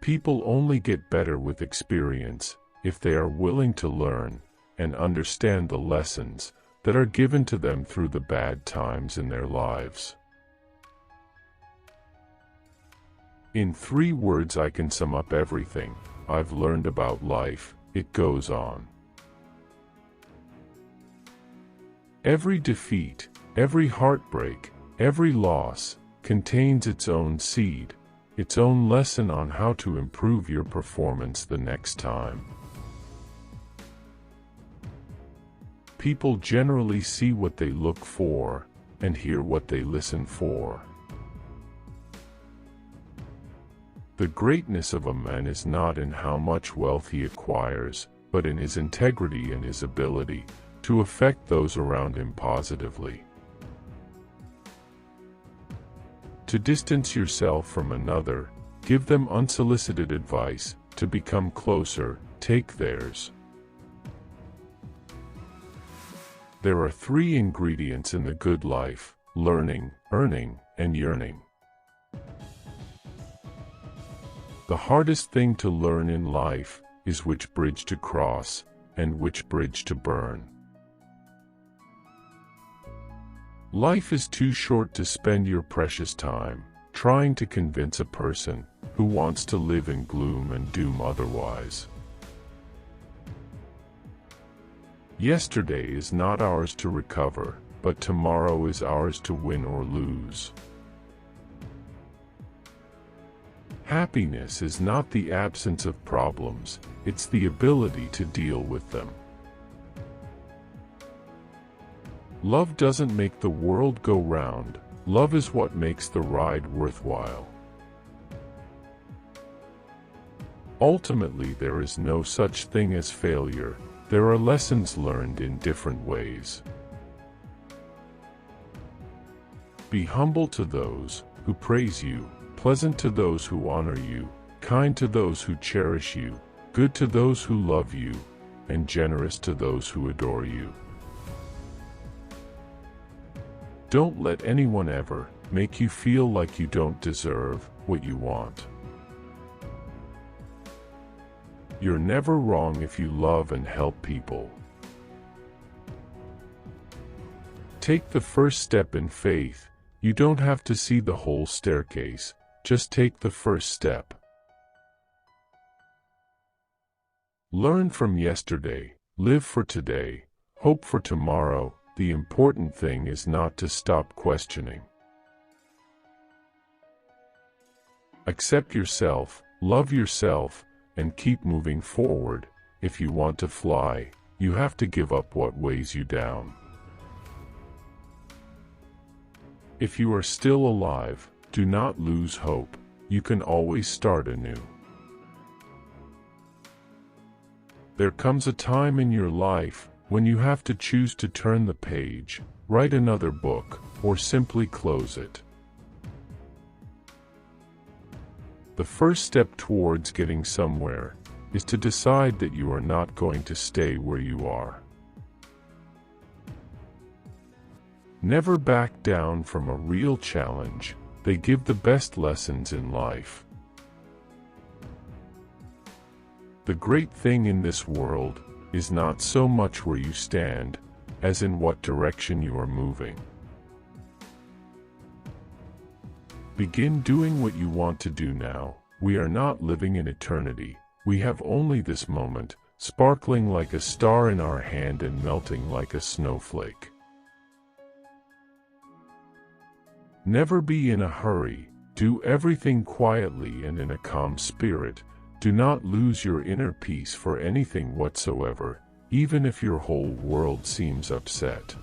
People only get better with experience if they are willing to learn and understand the lessons that are given to them through the bad times in their lives. In 3 words I can sum up everything I've learned about life. It goes on. Every defeat, every heartbreak, every loss contains its own seed, its own lesson on how to improve your performance the next time. People generally see what they look for and hear what they listen for. The greatness of a man is not in how much wealth he acquires, but in his integrity and his ability to affect those around him positively. To distance yourself from another, give them unsolicited advice. To become closer, take theirs. There are 3 ingredients in the good life: learning, earning, and yearning. The hardest thing to learn in life is which bridge to cross and which bridge to burn. Life is too short to spend your precious time trying to convince a person who wants to live in gloom and doom otherwise. Yesterday is not ours to recover, but tomorrow is ours to win or lose. Happiness is not the absence of problems, it's the ability to deal with them. Love doesn't make the world go round, love is what makes the ride worthwhile. Ultimately, there is no such thing as failure, there are lessons learned in different ways. Be humble to those who praise you, pleasant to those who honor you, kind to those who cherish you, good to those who love you, and generous to those who adore you. Don't let anyone ever make you feel like you don't deserve what you want. You're never wrong if you love and help people. Take the first step in faith. You don't have to see the whole staircase. Just take the first step. Learn from yesterday, live for today, hope for tomorrow. The important thing is not to stop questioning. Accept yourself, love yourself, and keep moving forward. If you want to fly, you have to give up what weighs you down. If you are still alive, do not lose hope. You can always start anew. There comes a time in your life when you have to choose to turn the page, write another book, or simply close it. The first step towards getting somewhere is to decide that you are not going to stay where you are. Never back down from a real challenge. They give the best lessons in life. The great thing in this world is not so much where you stand, as in what direction you are moving. Begin doing what you want to do now. We are not living in eternity. We have only this moment, sparkling like a star in our hand and melting like a snowflake. Never be in a hurry. Do everything quietly and in a calm spirit. Do not lose your inner peace for anything whatsoever, even if your whole world seems upset.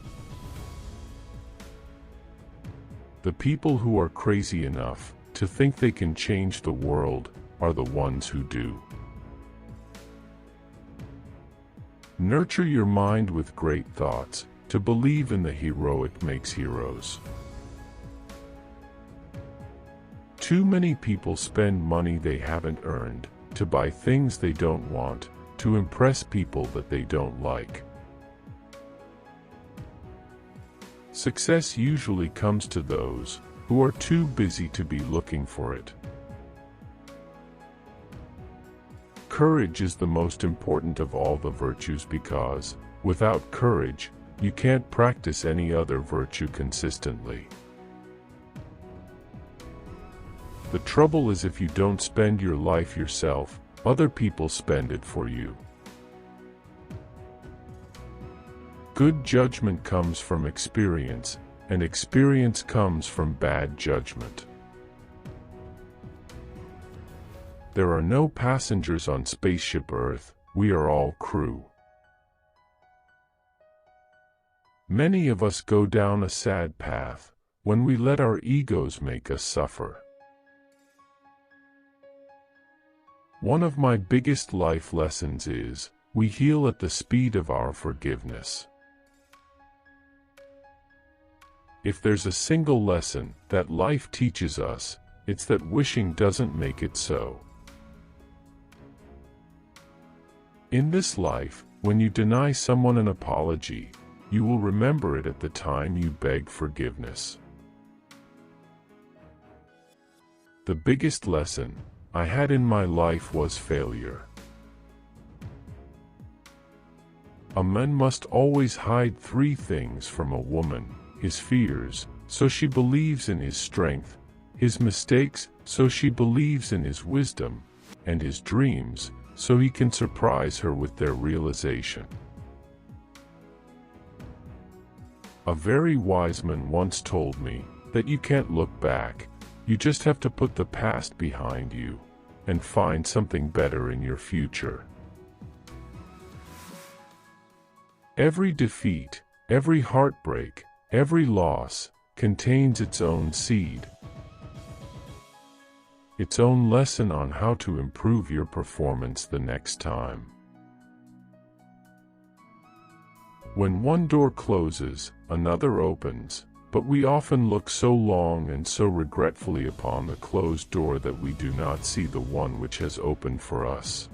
The people who are crazy enough to think they can change the world are the ones who do. Nurture your mind with great thoughts. To believe in the heroic makes heroes. Too many people spend money they haven't earned, to buy things they don't want, to impress people that they don't like. Success usually comes to those who are too busy to be looking for it. Courage is the most important of all the virtues because, without courage, you can't practice any other virtue consistently. The trouble is if you don't spend your life yourself, other people spend it for you. Good judgment comes from experience, and experience comes from bad judgment. There are no passengers on spaceship Earth, we are all crew. Many of us go down a sad path when we let our egos make us suffer. One of my biggest life lessons is, we heal at the speed of our forgiveness. If there's a single lesson that life teaches us, it's that wishing doesn't make it so. In this life, when you deny someone an apology, you will remember it at the time you beg forgiveness. The biggest lesson I had in my life was failure. A man must always hide 3 things from a woman: his fears, so she believes in his strength; his mistakes, so she believes in his wisdom; and his dreams, so he can surprise her with their realization. A very wise man once told me that you can't look back, you just have to put the past behind you and find something better in your future. Every defeat, every heartbreak, every loss contains its own seed, its own lesson on how to improve your performance the next time. When one door closes, another opens, but we often look so long and so regretfully upon the closed door that we do not see the one which has opened for us.